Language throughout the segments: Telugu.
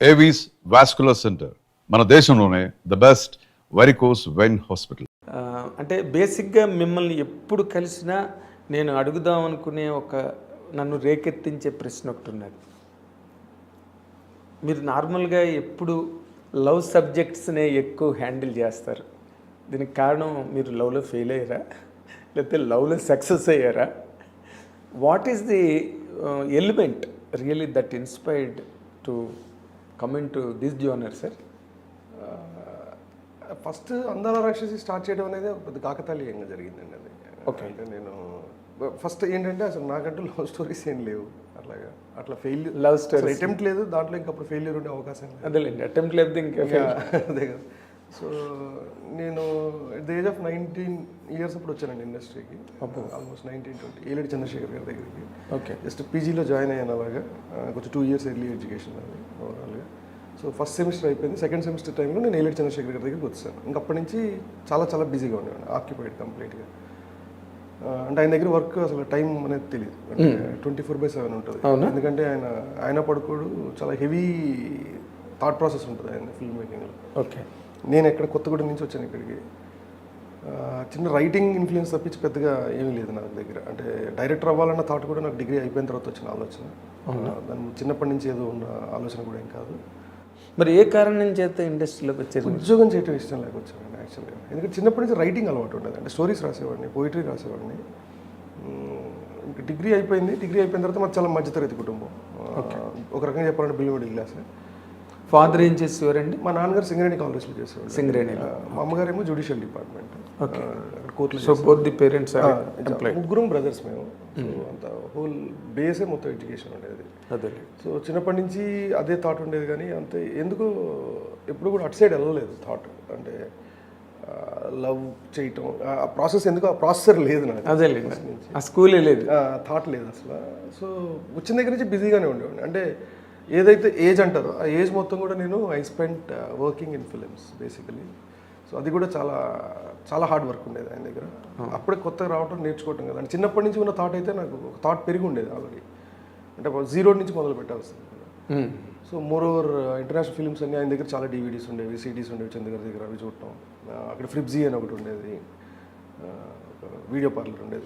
ఏవీస్ వాస్కులర్ సెంటర్ మన దేశంలోనే the best varicose vein hospital. అంటే బేసిక్గా మిమ్మల్ని ఎప్పుడు కలిసినా నేను అడుగుదాం అనుకునే నన్ను రేకెత్తించే ప్రశ్న ఒకటి ఉన్నది. మీరు నార్మల్గా ఎప్పుడు లవ్ సబ్జెక్ట్స్నే ఎక్కువ హ్యాండిల్ చేస్తారు. దీనికి కారణం మీరు లవ్లో ఫెయిల్ అయ్యారా, లేకపోతే లవ్లో సక్సెస్ అయ్యారా? What is the element really that inspired to come in to this genre sir? First అందాల రాక్షసి స్టార్ట్ చేయడం అనేది ఒక పెద్ద కాకతాళీయంగా జరిగిందండి. అది ఓకే. అంటే నేను ఫస్ట్ ఏంటంటే అసలు నాకంటూ లవ్ స్టోరీస్ ఏం లేవు. అట్లా ఫెయిల్యూర్ లవ్ స్టోరీ అటెంప్ట్ లేదు దాంట్లో. ఇంకా అప్పుడు ఫెయిల్యూర్ ఉండే అవకాశం లేదు. అదేలేండి, అటెంప్ట్ లేదు ఇంకా అదే కదా. సో నేను at the age of 19 years అప్పుడు వచ్చానండి ఇండస్ట్రీకి. ఆల్మోస్ట్ 19-20 ఏలేడి చంద్రశేఖర్ గారి దగ్గరికి. ఓకే. జస్ట్ పీజీలో జాయిన్ అయ్యాను. అలాగా కొంచెం 2 years ఎర్లీ ఎడ్యుకేషన్ అది ఓవరాల్గా. సో ఫస్ట్ సెమిస్టర్ అయిపోయింది. సెకండ్ సెమిస్టర్ టైంలో నేను ఏలేడి చంద్రశేఖర్ గారి దగ్గరికి వచ్చాను. ఇంకా అప్పటి నుంచి చాలా చాలా బిజీగా ఉండేవాడు, ఆక్యుపైడ్ కంప్లీట్గా. అంటే ఆయన దగ్గర వర్క్ అసలు టైం అనేది తెలియదు. 24/7 ఉంటుంది. ఎందుకంటే ఆయన పడుకోడు. చాలా హెవీ థాట్ ప్రాసెస్ ఉంటుంది ఆయన ఫిల్మ్ మేకింగ్లో. ఓకే. నేను ఎక్కడ కొత్తగూడెం నుంచి వచ్చాను ఇక్కడికి. చిన్న రైటింగ్ ఇన్ఫ్లుయెన్స్ తప్పించి పెద్దగా ఏమీ లేదు నా దగ్గర. అంటే డైరెక్టర్ అవ్వాలన్న థాట్ కూడా నాకు డిగ్రీ అయిపోయిన తర్వాత వచ్చిన ఆలోచన. దాని చిన్నప్పటి నుంచి ఏదో ఉన్న ఆలోచన కూడా ఏం కాదు. మరి ఏ కారణం చేత ఇండస్ట్రీలోకి వచ్చారు? ఉద్యోగం చేయడం ఇష్టం లేక వచ్చానండి యాక్చువల్గా. ఎందుకంటే చిన్నప్పటి నుంచి రైటింగ్ అలవాటు ఉండేది. అంటే స్టోరీస్ రాసేవాడిని, పోయిటరీ రాసేవాడిని. ఇంకా డిగ్రీ అయిపోయింది. డిగ్రీ అయిపోయిన తర్వాత మాకు చాలా మధ్యతరగతి కుటుంబం. ఒక రకంగా చెప్పాలంటే బిలో మిడిల్ క్లాస్. ఫాదర్ ఏం చేసేవారండి? మా నాన్నగారు సింగరేణి కాలేజ్లో చేసేవారు. సింగరేణి. మా అమ్మగారు ఏమో జ్యుడిషియల్ డిపార్ట్మెంట్. ఓకే. కోర్టులో. సో బోత్ ది పేరెంట్స్ ముగ్గురం బ్రదర్స్ మేము. సో అంత హోల్ బేసే మొత్తం ఎడ్యుకేషన్ ఉండేది. అదే. సో చిన్నప్పటి నుంచి అదే థాట్ ఉండేది. కానీ అంతే ఎందుకు ఎప్పుడు కూడా అటు సైడ్ వెళ్ళలేదు థాట్. అంటే లవ్ చేయటం ఆ ప్రాసెస్ ఎందుకు ఆ ప్రాసెసర్ లేదు నాకు. అదే ఆ స్కూలే లేదు, థాట్ లేదు అసలు. సో వచ్చిన దగ్గర నుంచి బిజీగానే ఉండేవాడిని. అంటే ఏదైతే ఏజ్ అంటారో ఆ ఏజ్ మొత్తం కూడా I spent working in films basically. So అది కూడా చాలా చాలా హార్డ్ వర్క్ ఉండేది ఆయన దగ్గర. అప్పుడే కొత్తగా రావటం నేర్చుకోవటం కదా. అంటే చిన్నప్పటి నుంచి ఉన్న థాట్ అయితే నాకు ఒక థాట్ పెరిగి ఉండేది ఆల్రెడీ. అంటే జీరో నుంచి మొదలు పెట్టాల్సింది. So more over international films అన్ని ఆయన దగ్గర చాలా DVDs ఉండేవి, CDs ఉండేవి చంద్ర గారి దగ్గర. అవి చూడటం. అక్కడ ఫ్రిబ్జీ అని ఒకటి ఉండేది, వీడియో పార్లర్ ఉండేది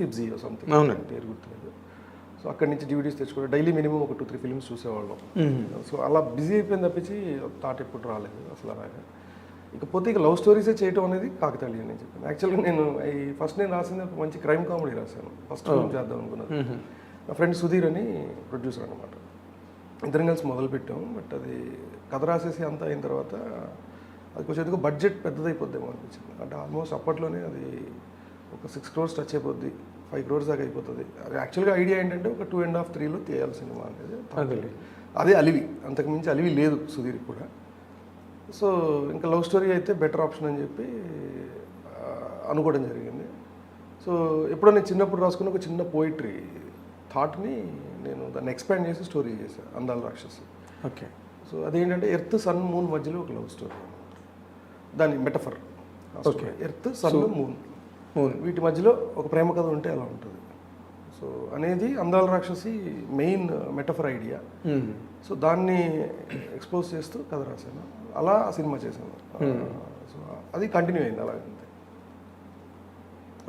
ఫిబ్జియో సంథింగ్ పేరు గుర్తులేదు. సో అక్కడి నుంచి DVDs తెచ్చుకోవడం. డైలీ మినిమం ఒక 2-3 ఫిల్మ్స్ చూసేవాళ్ళం. సో అలా బిజీ అయిపోయింది తప్పించి థాట్ ఎప్పుడు రాలేదు అసలు అలాగా. ఇకపోతే ఇక లవ్ స్టోరీసే చేయటం అనేది కాకతాళీయం నేను చెప్పాను. యాక్చువల్గా నేను రాసింది ఒక మంచి క్రైమ్ కామెడీ రాశాను. ఫస్ట్ ఫిల్మ్ చేద్దాం అనుకున్నాను. నా ఫ్రెండ్ సుధీర్ అని ప్రొడ్యూసర్ అనమాట. ఇద్దరం కలిసి మొదలుపెట్టాము. బట్ అది కథ రాసేసి అంతా అయిన తర్వాత అది కొంచెం ఎందుకు బడ్జెట్ పెద్దదైపోద్దేమో అనిపించింది. అంటే ఆల్మోస్ట్ అప్పట్లోనే అది ఒక 6 crores టచ్ అయిపోద్ది, 5 crores దాకా అయిపోతుంది. అది యాక్చువల్గా ఐడియా ఏంటంటే ఒక 2.5-3లో తీయాలి సినిమా అనేది. అదే అలివి, అంతకుమించి అలివి లేదు సుధీర్ కూడా. సో ఇంకా లవ్ స్టోరీ అయితే బెటర్ ఆప్షన్ అని చెప్పి అనుకోవడం జరిగింది. సో ఎప్పుడో నేను చిన్నప్పుడు రాసుకున్న ఒక చిన్న పోయిటరీ థాట్ని నేను దాన్ని ఎక్స్పాండ్ చేసి స్టోరీ చేశాను, అందాల రాక్షసి. ఓకే. సో అదేంటంటే ఎర్త్, సన్, మూన్ మధ్యలో ఒక లవ్ స్టోరీ. దాని metaphor. Okay. Earth, sun, moon వీటి మధ్యలో ఒక ప్రేమ కథ ఉంటే ఎలా ఉంటుంది సో అనేది అందాల రాక్షసి మెయిన్ మెటఫర్ ఐడియా. సో దాన్ని ఎక్స్పోజ్ చేస్తూ కథ రాశాను. అలా సినిమా చేశాను. సో అది కంటిన్యూ అయింది అలాగే.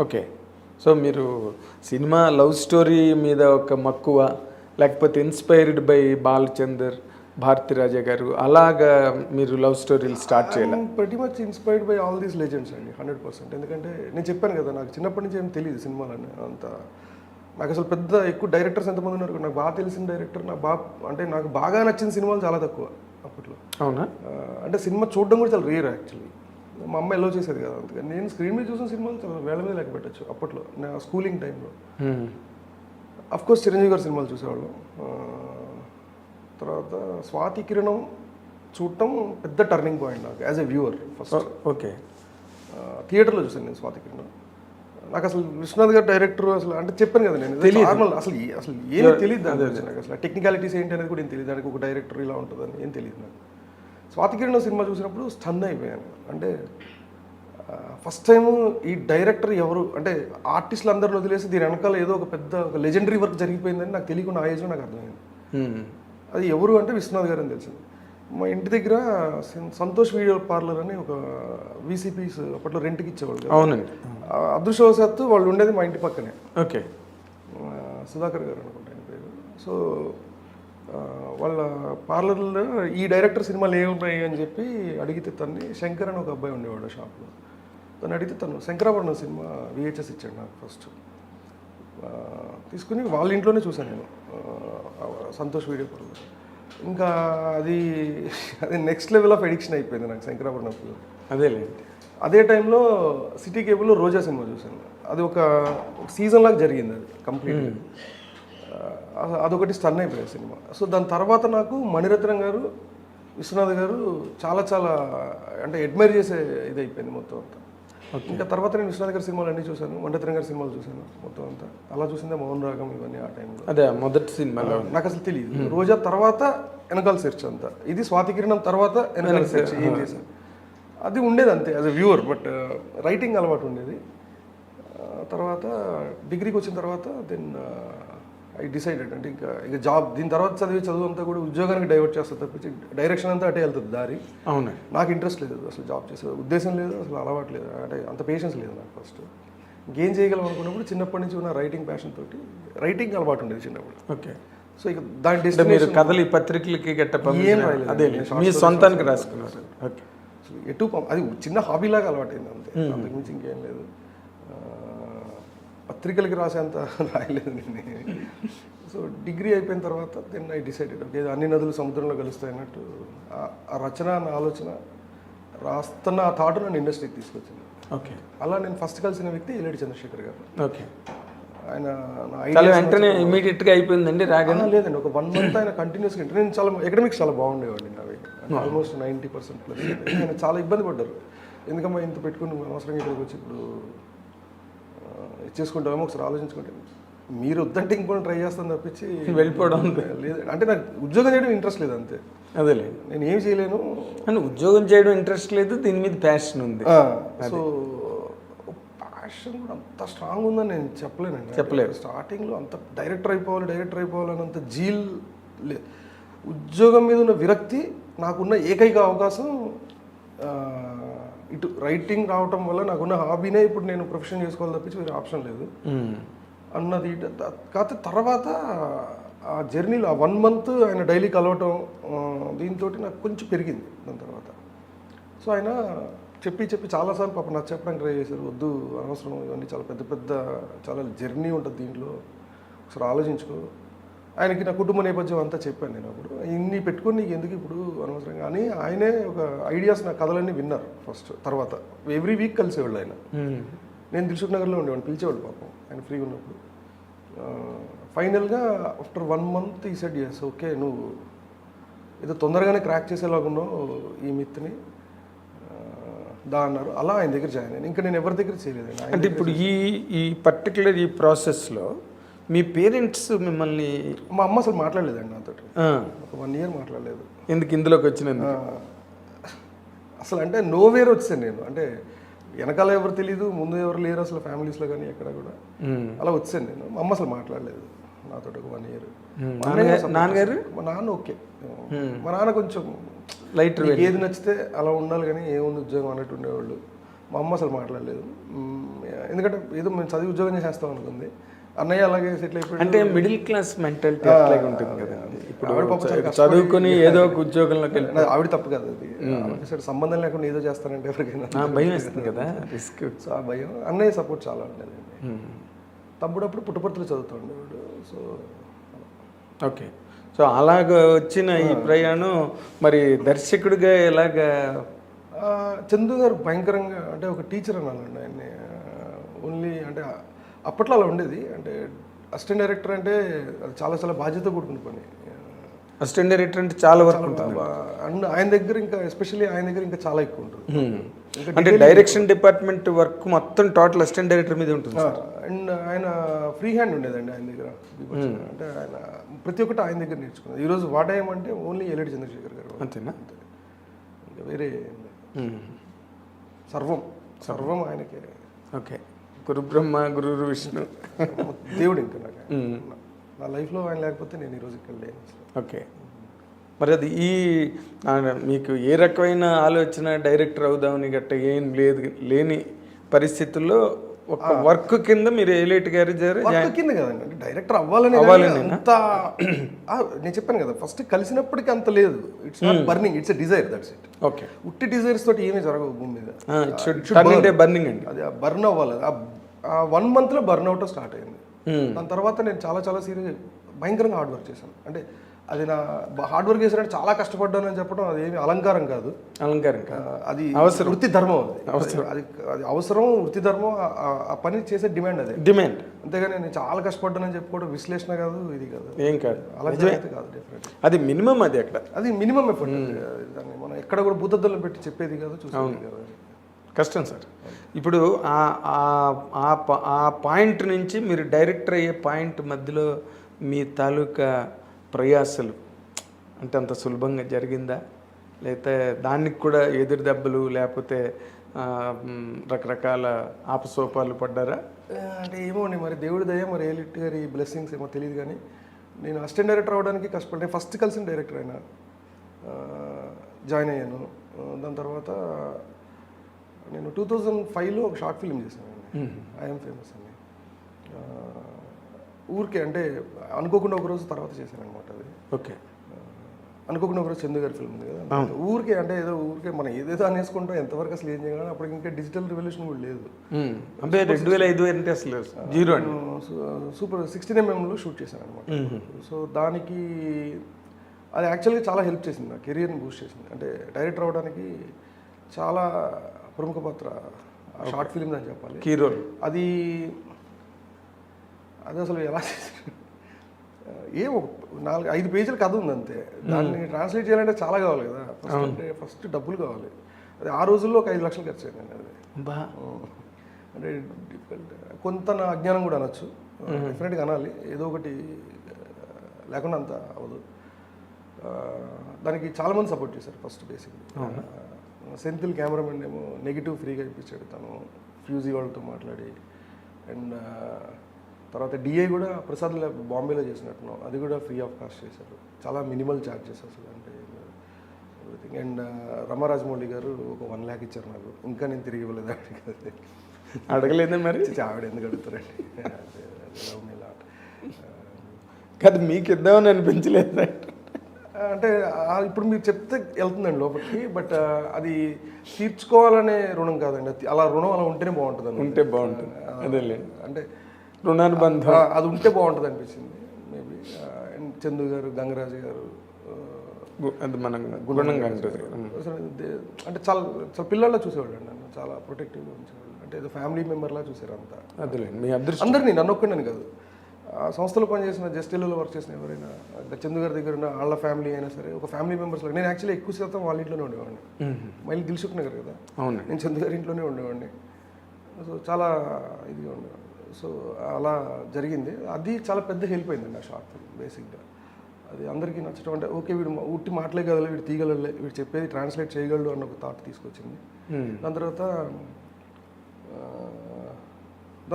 ఓకే. సో మీరు సినిమా లవ్ స్టోరీ మీద ఒక మక్కువ, లేకపోతే ఇన్స్పైర్డ్ బై బాలచందర్, భారతిరాజా గారు, అలాగా మీరు లవ్ స్టోరీలు స్టార్ట్ చేయాలి? ప్రతి much inspired by all these legends అండి, 100%. ఎందుకంటే నేను చెప్పాను కదా, నాకు చిన్నప్పటి నుంచి ఏం తెలియదు సినిమాలని అంత. నాకు అసలు పెద్ద ఎక్కువ డైరెక్టర్స్ ఎంతమంది ఉన్నారు నాకు బాగా తెలిసిన డైరెక్టర్, నాకు బాగా నచ్చిన సినిమాలు చాలా తక్కువ అప్పట్లో. అవునా? అంటే సినిమా చూడడం కూడా చాలా రేర్ యాక్చువల్లీ. మా అమ్మ ఎలా చేసేది కదా, అందుకని నేను స్క్రీన్ మీద చూసిన సినిమాలు చాలా వేల మీద లెక్క పెట్టచ్చు అప్పట్లో నా స్కూలింగ్ టైంలో. అఫ్కోర్స్ చిరంజీవి గారి సినిమాలు చూసేవాళ్ళం. తర్వాత స్వాతి కిరణం చూడటం పెద్ద టర్నింగ్ పాయింట్ నాకు as a viewer first. Okay. థియేటర్లో చూసాను నేను స్వాతి కిరణం. నాకు అసలు విశ్వనాథ్ గారు డైరెక్టర్ అసలు అంటే చెప్పాను కదా నేను నార్మల్ అసలు ఏమీ తెలియదు దాని గురించి. నాకు అసలు టెక్నికాలిటీస్ ఏంటి అనేది కూడా ఏం తెలియదు. దానికి ఒక డైరెక్టర్ ఇలా ఉంటుందని ఏం తెలియదు నాకు. స్వాతి కిరణం సినిమా చూసినప్పుడు స్టన్ అయిపోయాను. అంటే ఫస్ట్ టైం ఈ డైరెక్టర్ ఎవరు అంటే ఆర్టిస్టులు అందరిని వదిలేసి దీని వెనకాల ఏదో ఒక పెద్ద ఒక లెజెండరీ వర్క్ జరిగిపోయిందని నాకు తెలియకుండా ఆ ఏజ్లో నాకు అర్థమైంది. అది ఎవరు అంటే విశ్వనాథ్ గారు అని తెలిసింది. మా ఇంటి దగ్గర సంతోష్ వీడియో పార్లర్ అని ఒక వీసీపీస్ అప్పట్లో రెంట్కి ఇచ్చేవాళ్ళు. అవునండి. అదృష్టవశాత్తు వాళ్ళు ఉండేది మా ఇంటి పక్కనే. ఓకే. సుధాకర్ గారు అనుకుంటా ఆయన పేరు. సో వాళ్ళ పార్లర్లో ఈ డైరెక్టర్ సినిమాలు ఏమున్నాయి అని చెప్పి అడిగితే తన్ని శంకర్ అని ఒక అబ్బాయి ఉండేవాడు షాప్లో. తను అడిగితే తను శంకరాభరణం సినిమా VHS ఇచ్చాడు నాకు ఫస్ట్. తీసుకుని వాళ్ళ ఇంట్లోనే చూశాను నేను సంతోష్ వీడియో పార్లర్. ఇంకా అది నెక్స్ట్ లెవెల్ ఆఫ్ ఎడిక్షన్ అయిపోయింది నాకు శంకరాభరణం ఫిల్మ్. అదేలేండి. అదే టైంలో సిటీ కేబుల్లో రోజా సినిమా చూశాను. అది ఒక సీజన్ లాగా జరిగింది అది కంప్లీట్. అదొకటి స్టన్ అయిపోయాయి సినిమా. సో దాని తర్వాత నాకు మణిరత్నం గారు, విశ్వనాథ్ గారు చాలా చాలా అంటే అడ్మైర్ చేసే ఇది అయిపోయింది మొత్తం అంతా. ఇంకా తర్వాత నేను విశ్వనాథ్ గారి సినిమాలు అన్నీ చూశాను, మణిరత్నం గారి సినిమాలు చూశాను మొత్తం అంతా. అలా చూసిందే మౌన్ రాగం ఇవన్నీ ఆ టైంలో. అదే మొదటి సినిమాలో నాకు అసలు తెలియదు. రోజా తర్వాత వెనకాల సెర్చ్ అంతా, ఇది స్వాతి కిరణం తర్వాత వెనకాల సెర్చ్ ఏం చేశాను అది ఉండేది అంతే as a viewer. But writing అలవాటు ఉండేది. తర్వాత డిగ్రీకి వచ్చిన తర్వాత దెన్ ఐ డిసైడెడ్ అంటే ఇంకా జాబ్ దీని తర్వాత చదువు అంతా కూడా ఉద్యోగానికి డైవర్ట్ చేస్తుంది తప్పించి డైరెక్షన్ అంతా అటే వెళ్తుంది దారి. అవును. నాకు ఇంట్రెస్ట్ లేదు అసలు, జాబ్ చేసే ఉద్దేశం లేదు, అసలు అలవాటు లేదు, అంటే అంత పేషెన్స్ లేదు నాకు. ఫస్ట్ ఇంకేం చేయగలం అనుకున్నప్పుడు చిన్నప్పటి నుంచి ఉన్న రైటింగ్ ప్యాషన్ తోటి రైటింగ్ అలవాటు ఉండేది చిన్నప్పుడు. ఓకే. సో ఇక దాని మీరు డెస్టినేషన్ కథలు ఈ పత్రికలకి ఏం రాయలేదు. అదే మీ సొంతానికి రాసుకున్నారు. ఓకే. ఎటు అది చిన్న హాబీలాగా అలవాటైంది అంతే, అంతకుమించి ఇంకేం లేదు. పత్రికలకి రాసేంత రాయలేదు నేను. సో డిగ్రీ అయిపోయిన తర్వాత దెన్ ఐ డిసైడెడ్ ఓకే అన్ని నదులు సముద్రంలో కలుస్తాయి అన్నట్టు ఆ రచన నా ఆలోచన రాస్తున్న ఆ థాట్ నన్ను ఇండస్ట్రీకి తీసుకొచ్చింది. ఓకే. అలా నేను ఫస్ట్ కలిసిన వ్యక్తి ఇల్లడి చంద్రశేఖర్ గారు. ఓకే. ఆయన వెంటనే ఇమీడియట్గా అయిపోయిందండి రాగానే? లేదండి, ఒక 1 month ఆయన కంటిన్యూస్గా నేను చాలా ఎకడమిక్స్ చాలా బాగుండేవాడిని అవి ఆల్మోస్ట్ 90% ప్లస్. ఆయన చాలా ఇబ్బంది పడ్డారు, ఎందుకమ్మా ఇంత పెట్టుకుని అవసరంగా ఇక్కడికి వచ్చి ఇప్పుడు ఇచ్చేసుకుంటామేమో ఒకసారి ఆలోచించుకుంటే మీరు వద్దంటే ఇంకొని ట్రై చేస్తాను తప్పించి వెళ్ళిపోవడం లేదు. అంటే నాకు ఉద్యోగం చేయడం ఇంట్రెస్ట్ లేదు అంతే. అదేలేదు, నేను ఏం చేయలేను అంటే ఉద్యోగం చేయడం ఇంట్రెస్ట్ లేదు, దీని మీద ప్యాషన్ ఉంది. సో ప్యాషన్ కూడా అంత స్ట్రాంగ్ ఉందని నేను చెప్పలేనండి. చెప్పలేదు. స్టార్టింగ్లో అంత డైరెక్టర్ అయిపోవాలని అంత జీల్ లేదు. ఉద్యోగం మీద ఉన్న విరక్తి, నాకున్న ఏకైక అవకాశం ఇటు రైటింగ్ రావటం వల్ల నాకున్న హాబీనే ఇప్పుడు నేను ప్రొఫెషన్ చేసుకోవాలి తప్పించి వేరే ఆప్షన్ లేదు అన్నది. కాకపోతే తర్వాత ఆ జర్నీలో ఆ 1 month ఆయన డైలీ కలవటం దీంతో నాకు కొంచెం పెరిగింది దాని తర్వాత. సో ఆయన చెప్పి చాలాసార్లు పాప నాకు చెప్పడానికి ట్రై చేశారు, వద్దు అనవసరం ఇవన్నీ చాలా పెద్ద చాలా జర్నీ ఉంటుంది దీంట్లో, ఒకసారి ఆలోచించుకో. ఆయనకి నా కుటుంబ నేపథ్యం అంతా చెప్పాను నేను. అప్పుడు ఇన్ని పెట్టుకొని నీకు ఎందుకు ఇప్పుడు అనవసరంగా అని ఆయనే ఒక ఐడియాస్ నా కథలన్నీ విన్నారు ఫస్ట్. తర్వాత ఎవ్రీ వీక్ కలిసేవాళ్ళు ఆయన. నేను దిల్సుఖ్ నగర్లో ఉండేవాడిని, పిలిచేవాళ్ళు పాపం ఆయన ఫ్రీగా ఉన్నప్పుడు. ఫైనల్గా ఆఫ్టర్ 1 month ఈ సెడ్ ఎస్ ఓకే నువ్వు ఏదో తొందరగానే క్రాక్ చేసేలాగున్నావు ఈ మిత్ని దా అన్నారు. అలా ఆయన దగ్గర జాయిన్ అయ్యాను. ఇంకా నేను ఎవరి దగ్గర చేయలేదండి. అంటే ఇప్పుడు ఈ పర్టికులర్ ఈ ప్రాసెస్లో మీ పేరెంట్స్ మిమ్మల్ని? మా అమ్మ అసలు మాట్లాడలేదండి నాతో, ఒక 1 year మాట్లాడలేదు. ఎందుకు ఇందులోకి వచ్చినందుకు? అసలు అంటే నోవేర్ వచ్చాను నేను, అంటే వెనకాల ఎవరు తెలీదు, ముందు ఎవరు లేరు అసలు ఫ్యామిలీస్లో కానీ ఎక్కడ కూడా. అలా వచ్చాను నేను. మా అమ్మ అసలు మాట్లాడలేదు నాతో ఒక 1 year. నాన్నగారు? మా నాన్న ఓకే, మా నాన్న కొంచెం లైట్ ఏది నచ్చితే అలా ఉండాలి కానీ ఏముంది ఉద్యోగం అన్నట్టు ఉండేవాళ్ళు. మా అమ్మ అసలు మాట్లాడలేదు, ఎందుకంటే ఏదో మేము చదివి ఉద్యోగం చేసేస్తాం అనుకుంది. అన్నయ్య అలాగే సెటిల్ అయిపోయి. అంటే మిడిల్ క్లాస్ మెంటాలిటీ అట్లాగే ఉంటుంది కదా. ఇప్పుడు చదువుకుని ఏదో ఒక ఉద్యోగంలోకి వెళ్ళి ఆవిడ తప్పు కదా అది, సరే సంబంధం లేకుండా ఏదో చేస్తానంటే ఎవరికైనా భయం వేస్తుంది కదా, రిస్క్. సో ఆ భయం. అన్నయ్య సపోర్ట్ చాలా ఉండేదండి. తమ్ముడప్పుడు పుట్టపర్తిలో చదువుతూ ఉండేవాడు. So okay. సో అలాగ వచ్చిన ఈ ప్రయాణం మరి దర్శకుడిగా ఎలాగా? చందు గారు భయంకరంగా అంటే ఒక టీచర్ అనాలండి ఆయన్ని. ఓన్లీ అంటే అప్పట్లో అలా ఉండేది, అంటే అసిస్టెంట్ డైరెక్టర్ అంటే అది చాలా బాధ్యత కూడుకున్న పని. అసిస్టెంట్ డైరెక్టర్ అంటే చాలా వర్క్ ఉంటుంది. అండ్ ఆయన దగ్గర ఇంకా ఎస్పెషల్లీ ఆయన దగ్గర ఇంకా చాలా ఎక్కువ ఉంటుంది. అంటే డైరెక్షన్ డిపార్ట్మెంట్ వర్క్ మొత్తం టోటల్ అసిస్టెంట్ డైరెక్టర్ మీద ఉంటుంది. అండ్ ఆయన ఫ్రీ హ్యాండ్ ఉండేదండి ఆయన దగ్గర. అంటే ఆయన ప్రతి ఒక్కటి ఆయన దగ్గర నేర్చుకున్నది. ఈరోజు వాడేయమంటే ఓన్లీ ఎల్లడి చంద్రశేఖర్ గారు అంతేనా? ఇంకా వేరే సర్వం ఆయనకే. ఓకే. గురు బ్రహ్మ గురు విష్ణు దేవుడు ఇంకా నాకు. నా లైఫ్లో ఆయన లేకపోతే నేను ఈరోజు ఇక్కడ లేను. ఓకే. మరి అది మీకు ఏ రకమైన ఆలోచన డైరెక్టర్ అవుదామని గట్ట ఏం లేని పరిస్థితుల్లో ఒక వర్క్ కింద మీరు ఏలేటి గారి వర్క్ కింద కదండి, అంటే డైరెక్టర్ అవ్వాలని అంత నేను చెప్పాను కదా, ఫస్ట్ కలిసినప్పటికీ అంత లేదు. It's not burning, it's a desire, that's it. Okay, ఉట్టి డిజైర్స్ తోటి ఏమీ జరగవు భూమి మీద. బర్నింగ్ అండి, అది బర్న్ అవ్వాలి. ఆ 1 month లో బర్న్ అవుట్ స్టార్ట్ అయింది. దాని తర్వాత నేను చాలా సీరియస్ భయంకరంగా హార్డ్ వర్క్ చేశాను. అంటే అది నా హార్డ్ వర్క్ చేశానంటే చాలా కష్టపడ్డాను అని చెప్పడం అది ఏమి అలంకారం కాదు. అది అవసరం, వృత్తి ధర్మం. అది అవసరం, వృత్తి ధర్మం. ఆ పని చేసే డిమాండ్. అంతేగాని నేను చాలా కష్టపడ్డానని చెప్పుకోవడం విశ్లేషణ కాదు, ఇది కాదు, ఏం కాదు, అలంకారం అయితే కాదు. డెఫినెట్ అది మినిమం, అది మినిమం ఎఫర్ట్. దాన్ని మనం ఎక్కడ కూడా భూతద్దంలో పెట్టి చెప్పేది కాదు, చూసేది కాదు. కష్టం సార్. ఇప్పుడు ఆ పాయింట్ నుంచి మీరు డైరెక్టర్ అయ్యే పాయింట్ మధ్యలో మీ తాలూకా ప్రయాసలు అంటే అంత సులభంగా జరిగిందా, లేకపోతే దానికి కూడా ఎదురు దెబ్బలు లేకపోతే రకరకాల ఆపసోపాలు పడ్డారా? అంటే ఏమో అండి, మరి దేవుడి దయ, మరి ఏలిట్ గారి బ్లెస్సింగ్స్ ఏమో తెలియదు. కానీ నేను అసిస్టెంట్ డైరెక్టర్ అవ్వడానికి కష్టపడ్డాను. ఫస్ట్ కలిసిన డైరెక్టర్ అయినా జాయిన్ అయ్యాను. దాని తర్వాత నేను 2005లో ఒక షార్ట్ ఫిల్మ్ చేశానండి, ఐఎమ్ ఫేమస్ అని. ఊరికే అంటే అనుకోకుండా ఒక రోజు తర్వాత చేశాను అనమాట అది. ఓకే, అనుకోకుండా ఒకరోజు చందు గారి ఫిల్మ్ ఉంది కదా, ఊరికే అంటే ఊరికే మనం ఏదేదో అనేసుకుంటాం, ఎంతవరకు అసలు ఏం చేయగలం. అప్పటికి ఇంకా డిజిటల్ రెవల్యూషన్ కూడా లేదు. అంటే 2005 అంటే అసలు జీరో. సూపర్ 16mm షూట్ చేశాను అనమాట. సో దానికి అది యాక్చువల్గా చాలా హెల్ప్ చేసింది, నా కెరియర్ని బూస్ట్ చేసింది. అంటే డైరెక్టర్ అవ్వడానికి చాలా ప్రముఖ పాత్ర షార్ట్ ఫిల్మ్ అని చెప్పాలి, కీ రోల్. అది అసలు ఎలా చేశారు, 4-5 పేజీల కథ ఉంది అంతే. దాన్ని ట్రాన్స్లేట్ చేయాలంటే చాలా కావాలి కదా. ఫస్ట్ డబ్బులు కావాలి. అది ఆ రోజుల్లో ఒక 5 లక్షలు ఖర్చు అయిందండి. అది అంటే డిఫికల్ట్, కొంత నా అజ్ఞానం కూడా అనొచ్చు, డెఫినెట్గా అనాలి. ఏదో ఒకటి లేకుండా అంత అవ్వదు. దానికి చాలామంది సపోర్ట్ చేశారు. ఫస్ట్ బేసిక్గా సెంథిల్ కెమెరామెన్ ఏమో నెగిటివ్ ఫ్రీగా ఇప్పించాడు తను, ఫ్యూజీ వాళ్ళతో మాట్లాడి. అండ్ తర్వాత డిఐ కూడా ప్రసాద్ బాంబేలో చేసినట్టున్నాం, అది కూడా ఫ్రీ ఆఫ్ కాస్ట్ చేశారు. చాలా మినిమల్ ఛార్జెస్ అసలు, అంటే ఎవ్రీథింగ్. అండ్ రమారాజమౌళి గారు ఒక 1 lakh ఇచ్చారు నాకు. ఇంకా నేను తిరిగి ఇవ్వలేదు ఆవిడకి. అడగలేదా మరి? ఆవిడ ఎందుకు అడుగుతారండి, కాదు మీకు ఇద్దామని అనిపించలేదు అంటే ఇప్పుడు మీరు చెప్తే వెళ్తుందండి లోపలికి. బట్ అది తీర్చుకోవాలనే రుణం కాదండి, అలా రుణం అలా ఉంటేనే బాగుంటుంది. ఉంటే బాగుంటుంది, అదేలే. అంటే రుణానుబంధం అది ఉంటే బాగుంటుంది అనిపించింది మేబీ. అండ్ చందు గారు, గంగరాజు గారు, అది మనం గుణంగా అంటే చాలా పిల్లల్లో చూసేవాళ్ళు అండి నన్ను, చాలా ప్రొటెక్టివ్గా ఉంచేవాళ్ళు. అంటే ఏదో ఫ్యామిలీ మెంబర్లా చూసారు అంతా. అదేలే మీ అదృష్టం. అందరినీ, నన్ను ఒక్కడని కాదు, ఆ సంస్థలో పనిచేసిన జస్టిల్లో వర్క్ చేసిన ఎవరైనా, చందు గారి దగ్గర ఉన్న వాళ్ళ ఫ్యామిలీ అయినా సరే ఒక ఫ్యామిలీ మెంబర్స్ లాగా. నేను యాక్చువల్లీ ఎక్కువ శాతం వాళ్ళ ఇంట్లోనే ఉండేవాడిని. మళ్ళీ దిల్సుఖ్ నగర్ కదా, అవును, నేను చందు గారి ఇంట్లోనే ఉండేవాడిని. సో చాలా ఇదిగా ఉండేవాడిని. సో అలా జరిగింది. అది చాలా పెద్ద హెల్ప్ అయిందండి ఆ షార్ట్ ఫిల్మ్ బేసిక్గా. అది అందరికీ నచ్చడం, అంటే ఓకే వీడు ఉట్టి మాట్లాడగలలే, వీడు తీయగలలే, వీడు చెప్పేది ట్రాన్స్లేట్ చేయగలడు అన్న ఒక థాట్ తీసుకొచ్చింది. దాని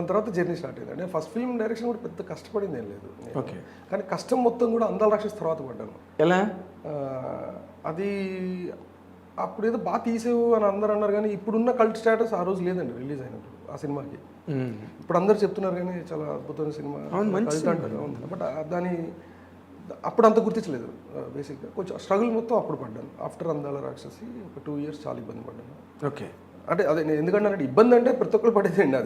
తర్వాత జర్నీ స్టార్ట్ అయింది. అంటే ఫస్ట్ ఫిల్మ్ డైరెక్షన్ కూడా పెద్ద కష్టపడింది ఏం లేదు. ఓకే, కానీ కష్టం మొత్తం కూడా అందాల రాక్షస్ తర్వాత పడ్డాను. ఎలా? అది అప్పుడు ఏదో బాగా తీసేవు అని అందరూ అన్నారు, కానీ ఇప్పుడున్న కల్ట్ స్టేటస్ ఆ రోజు లేదండి రిలీజ్ అయినప్పుడు ఆ సినిమాకి. ఇప్పుడు అందరు చెప్తున్నారు కానీ చాలా అద్భుతమైన సినిమా అంటారు. బట్ దాని అప్పుడు అంత గుర్తించలేదు బేసిక్గా. కొంచెం స్ట్రగుల్ మొత్తం అప్పుడు పడ్డాను. ఆఫ్టర్ అందాల రాక్షసి ఒక 2 years చాలా ఇబ్బంది పడ్డాను. ఓకే, అంటే అదే నేను ఎందుకంటే ఇబ్బంది అంటే ప్రతి ఒక్కరు పడేదండి అది.